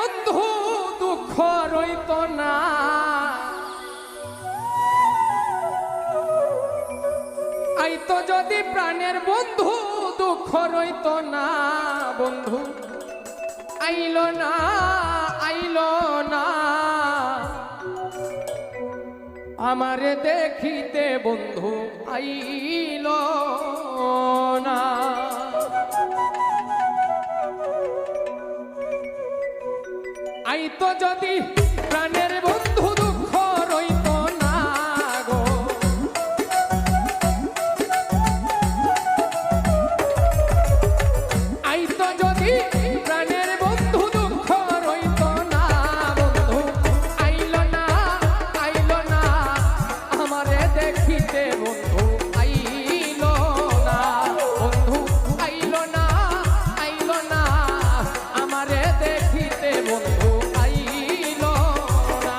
বন্ধু দুঃখ রইত না, আইতো যদি প্রাণের বন্ধু দুঃখ রইত না। বন্ধু আইলো না, আইলো না আমারে দেখিতে, বন্ধু আইলো না। আইতো যদি প্রাণের বন্ধু দুঃখ রইত না গো, আইতো যদি প্রাণের বন্ধু দুঃখ রইত না। বন্ধু আইলো না, আইলো না আমারে দেখিতে, বন্ধু আইলো না। বন্ধু আইলো না, আইলো না আমারে দেখিতে, বন্ধু আইলো না।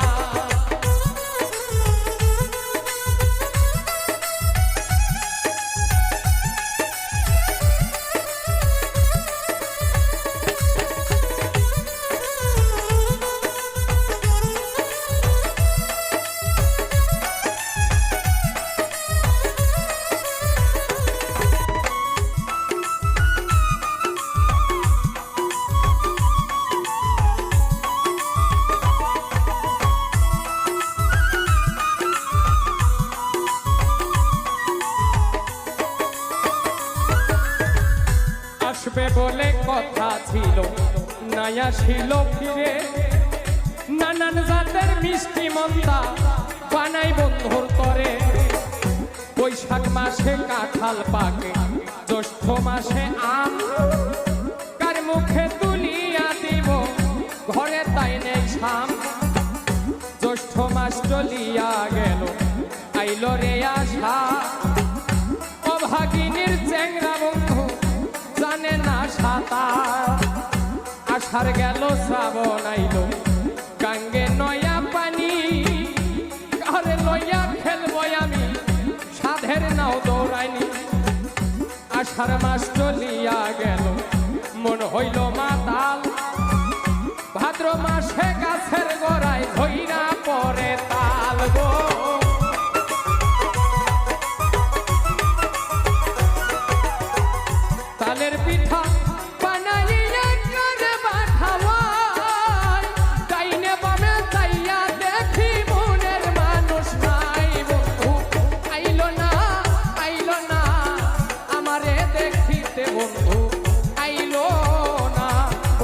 আসবে বলে কথা ছিল, নাই আসিল ফিরে। নানান জাতের মিষ্টি মন্দা বানাই বন্ধুর তরে। বৈশাখ মাসে কাঁঠাল পাকে, জ্যৈষ্ঠ মাসে আম। কার মুখে তুলিয়া দিব, ঘরে তাই নেই ছাম। জ্যৈষ্ঠ মাস চলিয়া গেল, আইল রে আশা। অভাগিনীর চেংরা বন্ধু জানে না সাঁতার। আষাঢ় গেল, শ্রাবণ আইল, গাঙ্গে নয়া পানি। ঘরে লইয়া খেলবো আমি, সাধের নাও দৌড়াইনি। আষাঢ় মাস চলিয়া গেল, মন হইল মাতা